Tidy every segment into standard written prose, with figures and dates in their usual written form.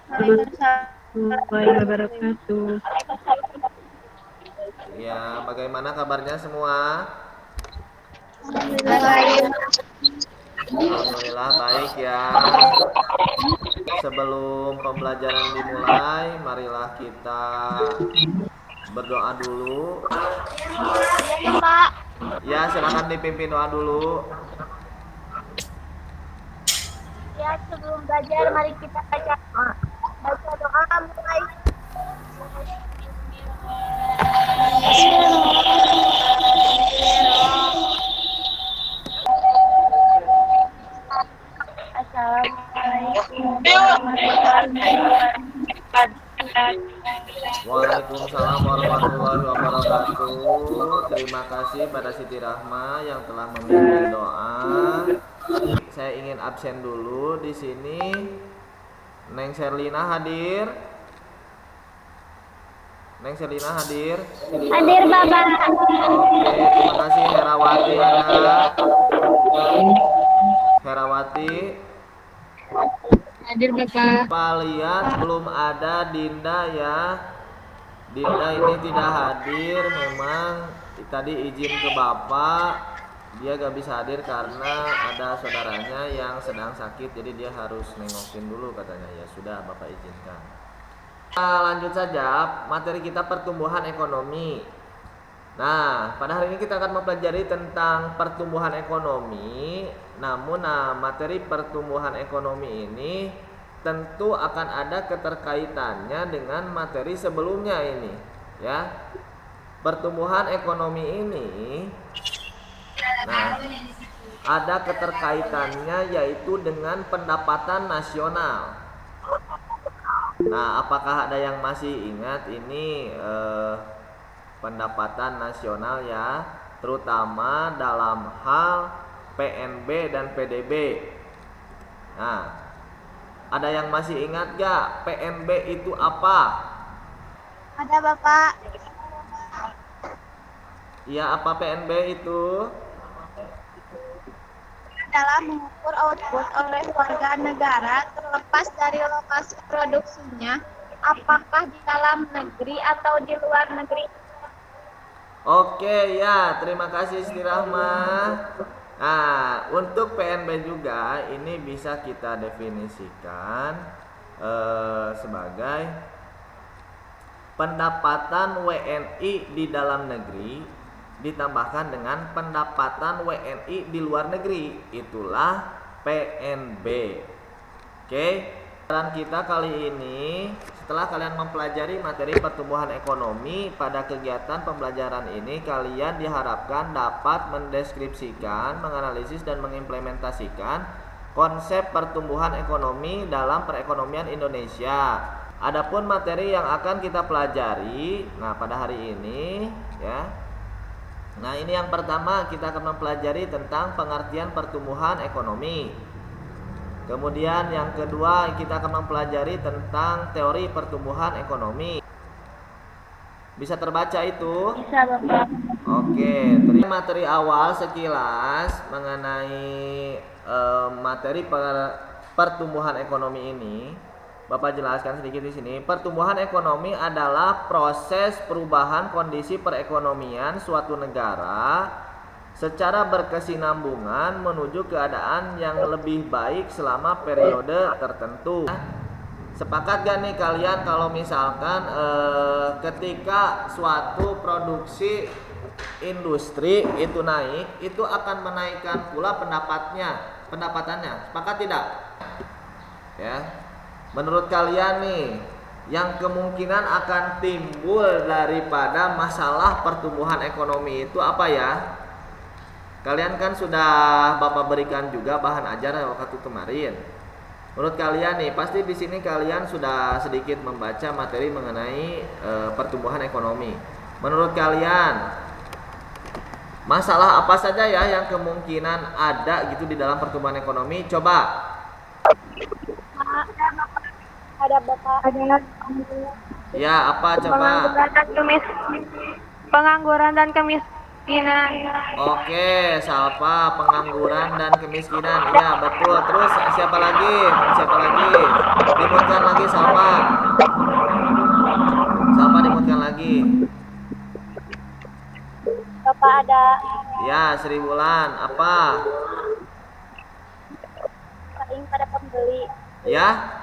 Warahmatullahi wabarakatuh. Ya, bagaimana kabarnya semua? Alhamdulillah baik ya. Sebelum pembelajaran dimulai, marilah kita berdoa dulu. Pak. Ya, silakan dipimpin doa dulu. Ya, sebelum belajar mari kita baca doa mulai. Assalamualaikum warahmatullahi wabarakatuh. Waalaikumsalam warahmatullahi wabarakatuh. Terima kasih pada Siti Rahma yang telah membimbing doa. Saya ingin absen dulu di sini. Neng Sherlina hadir. Neng Sherlina hadir. Hadir Bapak. Oke, terima kasih Herawati ada. Herawati. Hadir Bapak. Pak lihat belum ada Dinda ya. Dinda ini tidak hadir, memang tadi izin ke Bapak. Dia gak bisa hadir karena ada saudaranya yang sedang sakit, jadi dia harus nengokin dulu katanya. Ya sudah, Bapak izinkan. Lanjut saja, materi kita pertumbuhan ekonomi. Nah, pada hari ini kita akan mempelajari tentang pertumbuhan ekonomi. Namun, materi pertumbuhan ekonomi ini tentu akan ada keterkaitannya dengan materi sebelumnya ini, ya. Pertumbuhan ekonomi ini, nah, ada keterkaitannya yaitu dengan pendapatan nasional. Nah, apakah ada yang masih ingat ini pendapatan nasional ya, terutama dalam hal PNB dan PDB. Nah, ada yang masih ingat gak PNB itu apa? Ada Bapak. Ya, apa PNB itu? Adalah mengukur output oleh warga negara terlepas dari lokasi produksinya, apakah di dalam negeri atau di luar negeri. Oke ya, terima kasih Siti Rahma. Nah, untuk PNB juga ini bisa kita definisikan sebagai pendapatan WNI di dalam negeri ditambahkan dengan pendapatan WNI di luar negeri, itulah PNB. Oke, pelajaran kita kali ini, setelah kalian mempelajari materi pertumbuhan ekonomi, pada kegiatan pembelajaran ini kalian diharapkan dapat mendeskripsikan, menganalisis dan mengimplementasikan konsep pertumbuhan ekonomi dalam perekonomian Indonesia. Adapun materi yang akan kita pelajari, nah pada hari ini ya. Nah, ini yang pertama kita akan mempelajari tentang pengertian pertumbuhan ekonomi. Kemudian yang kedua kita akan mempelajari tentang teori pertumbuhan ekonomi. Bisa terbaca itu? Bisa Bapak. Oke, materi awal sekilas mengenai materi pertumbuhan ekonomi ini. Bapak jelaskan sedikit di sini. Pertumbuhan ekonomi adalah proses perubahan kondisi perekonomian suatu negara secara berkesinambungan menuju keadaan yang lebih baik selama periode tertentu. Sepakat gak nih kalian kalau misalkan ketika suatu produksi industri itu naik, itu akan menaikkan pula pendapatannya. Sepakat tidak? Ya. Menurut kalian nih, yang kemungkinan akan timbul daripada masalah pertumbuhan ekonomi itu apa ya? Kalian kan sudah Bapak berikan juga bahan ajar waktu kemarin. Menurut kalian nih, pasti di sini kalian sudah sedikit membaca materi mengenai pertumbuhan ekonomi. Menurut kalian, masalah apa saja ya yang kemungkinan ada gitu di dalam pertumbuhan ekonomi? Coba. Ada Bapak. Ada Ya, apa coba? Pengangguran dan kemiskinan. Oke, Salva, pengangguran dan kemiskinan. Iya, betul. Terus siapa lagi? Siapa lagi? Dimutkan lagi, Salva. Salva dimutkan lagi. Bapak ada Ya, Sri Wulan. Apa? saing pada pembeli, Ya?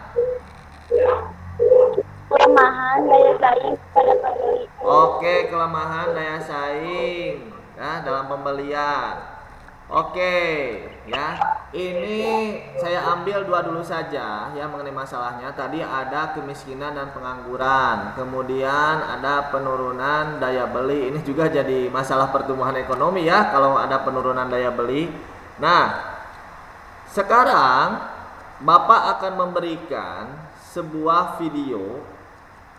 kelemahan daya saing pada pembeli. Oke, kelemahan daya saing ya dalam pembelian. Oke, ya. Ini saya ambil dua dulu saja ya mengenai masalahnya. Tadi ada kemiskinan dan pengangguran. Kemudian ada penurunan daya beli. Ini juga jadi masalah pertumbuhan ekonomi ya kalau ada penurunan daya beli. Nah, sekarang Bapak akan memberikan sebuah video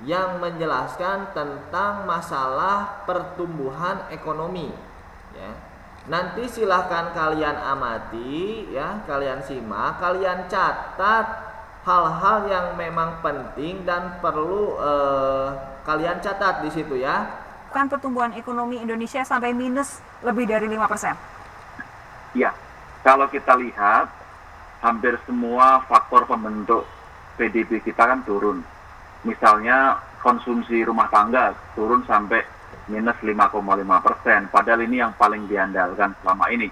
yang menjelaskan tentang masalah pertumbuhan ekonomi ya. Nanti silahkan kalian amati ya, kalian simak, kalian catat hal-hal yang memang penting dan perlu kalian catat di situ ya. Kan pertumbuhan ekonomi Indonesia sampai minus lebih dari 5%. Ya, kalau kita lihat hampir semua faktor pembentuk PDB kita kan turun. Misalnya konsumsi rumah tangga turun sampai minus 5,5%, padahal ini yang paling diandalkan selama ini.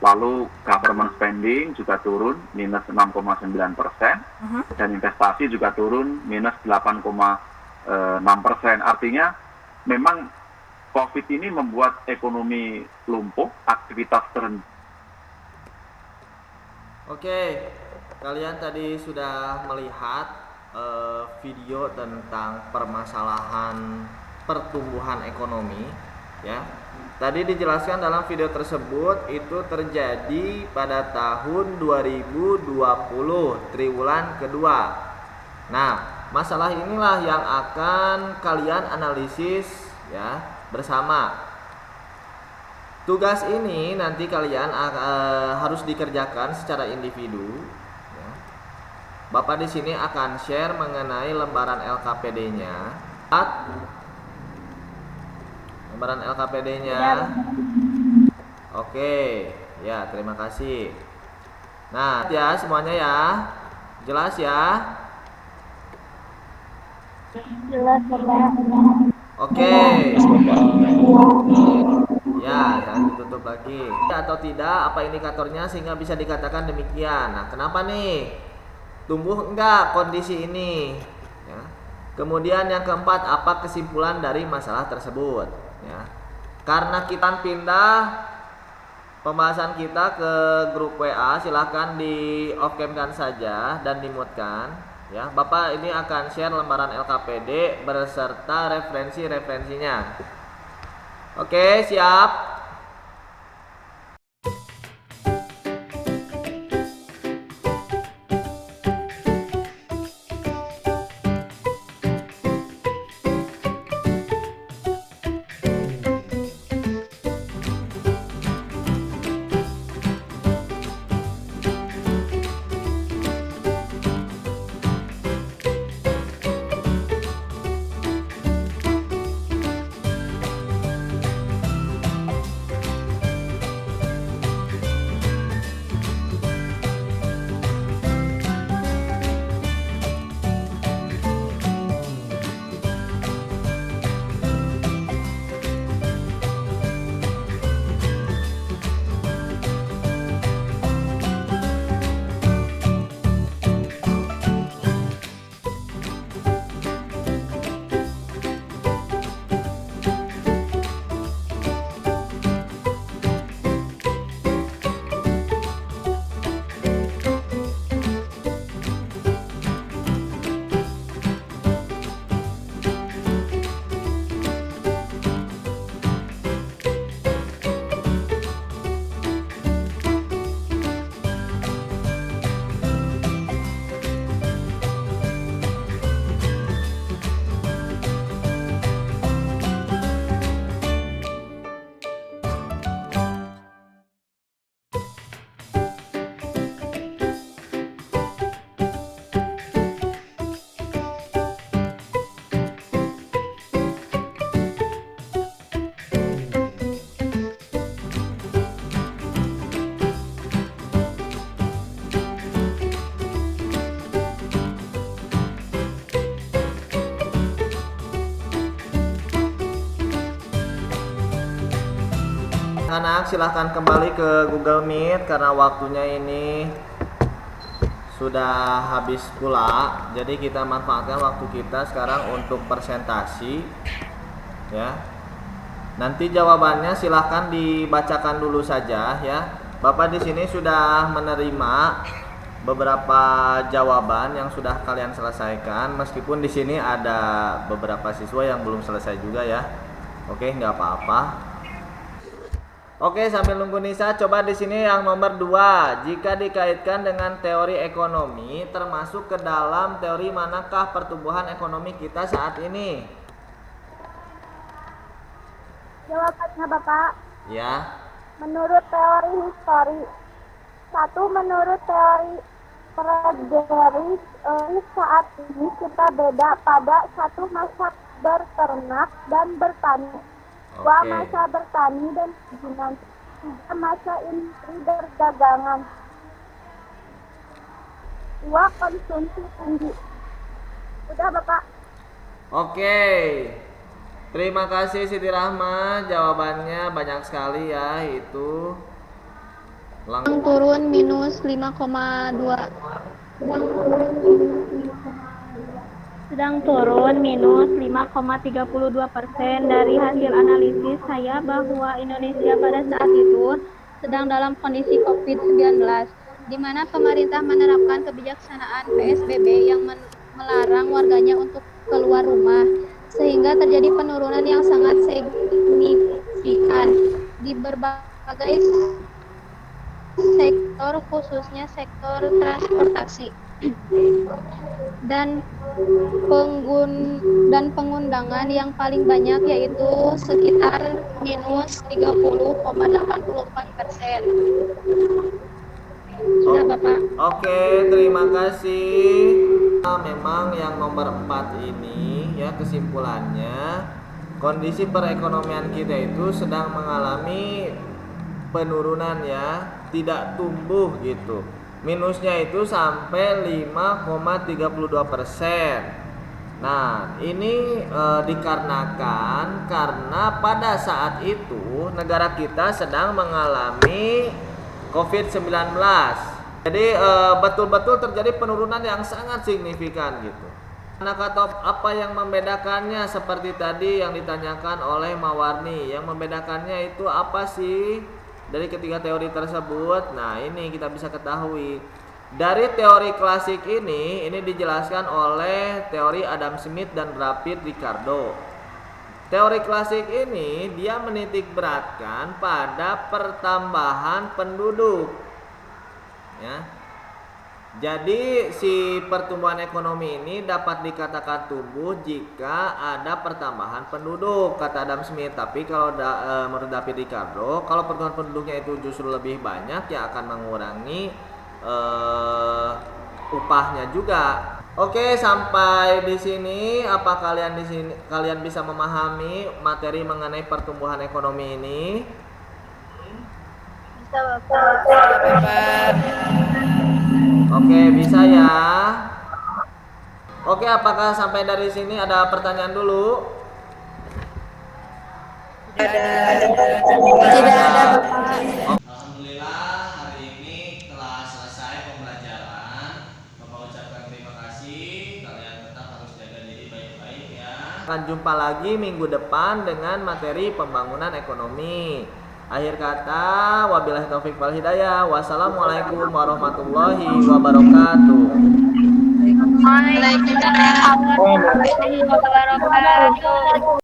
Lalu government spending juga turun minus 6,9%, dan investasi juga turun minus 8,6%. Artinya memang COVID ini membuat ekonomi lumpuh, aktivitas terhenti. Oke, kalian tadi sudah melihat video tentang permasalahan pertumbuhan ekonomi ya. Tadi dijelaskan dalam video tersebut itu terjadi pada tahun 2020 triwulan kedua. Nah, masalah inilah yang akan kalian analisis ya bersama. Tugas ini nanti kalian harus dikerjakan secara individu. Ya. Bapak di sini akan share mengenai lembaran LKPD-nya. Lembaran LKPD-nya. Oke, ya terima kasih. Nah, ya semuanya ya, jelas ya. Jelas, Bapak. Oke. Ya, jangan ditutup lagi. Atau tidak, apa indikatornya sehingga bisa dikatakan demikian. Nah, kenapa nih? Tumbuh enggak kondisi ini? Ya. Kemudian yang keempat, apa kesimpulan dari masalah tersebut? Ya. Karena kita pindah pembahasan kita ke grup WA, silahkan di off cam-kan saja dan dimutkan. Ya, Bapak ini akan share lembaran LKPD beserta referensi-referensinya. Oke, siap. Anak silahkan kembali ke Google Meet karena waktunya ini sudah habis pula. Jadi kita manfaatkan waktu kita sekarang untuk presentasi ya. Nanti jawabannya silahkan dibacakan dulu saja ya. Bapak di sini sudah menerima beberapa jawaban yang sudah kalian selesaikan, meskipun di sini ada beberapa siswa yang belum selesai juga ya. Oke, nggak apa-apa. Oke, sambil nunggu Nisa, coba di sini yang nomor 2. Jika dikaitkan dengan teori ekonomi, termasuk ke dalam teori manakah pertumbuhan ekonomi kita saat ini? Jawabannya Bapak, Ya. menurut teori histori. 1. Menurut teori Frederick saat ini kita beda pada 1 masa berternak dan bertani. 2 Oke. masa bertani dan perizinan. 3 masa industri perdagangan. 2 konsumsi tinggi. Udah Bapak. Oke. Terima kasih Siti Rahma, jawabannya banyak sekali ya, itu langsung Turun minus 5,2. Sedang turun minus 5,32% dari hasil analisis saya bahwa Indonesia pada saat itu sedang dalam kondisi COVID-19, di mana pemerintah menerapkan kebijaksanaan PSBB yang melarang warganya untuk keluar rumah, sehingga terjadi penurunan yang sangat signifikan di berbagai sektor, khususnya sektor transportasi dan pengundangan yang paling banyak, yaitu sekitar minus 30,84%. Sudah Bapak. Oke, terima kasih. Memang yang nomor 4 ini ya, kesimpulannya kondisi perekonomian kita itu sedang mengalami penurunan ya, tidak tumbuh gitu. Minusnya itu sampai 5,32%. Nah, ini dikarenakan karena pada saat itu negara kita sedang mengalami COVID-19. Jadi betul-betul terjadi penurunan yang sangat signifikan gitu. Nah, kata apa yang membedakannya seperti tadi yang ditanyakan oleh Mawarni, yang membedakannya itu apa sih dari ketiga teori tersebut? Nah, ini kita bisa ketahui. Dari teori klasik ini dijelaskan oleh teori Adam Smith dan David Ricardo. Teori klasik ini dia menitik beratkan pada pertambahan penduduk. Ya. Jadi si pertumbuhan ekonomi ini dapat dikatakan tumbuh jika ada pertambahan penduduk, kata Adam Smith. Tapi kalau menurut David Ricardo, kalau pertumbuhan penduduknya itu justru lebih banyak, ya akan mengurangi upahnya juga. Oke, sampai di sini apa kalian bisa memahami materi mengenai pertumbuhan ekonomi ini? Bisa Bapak. Oke, bisa ya. Oke, apakah sampai dari sini ada pertanyaan dulu? Tidak ada Bapak. Alhamdulillah, hari ini telah selesai pembelajaran. Bapak ucapkan terima kasih. Kalian tetap harus jaga diri baik-baik ya. Akan jumpa lagi minggu depan dengan materi pembangunan ekonomi. Akhir kata, wabillahi taufik wal hidayah. Wassalamualaikum warahmatullahi wabarakatuh. Waalaikumsalam warahmatullahi wabarakatuh.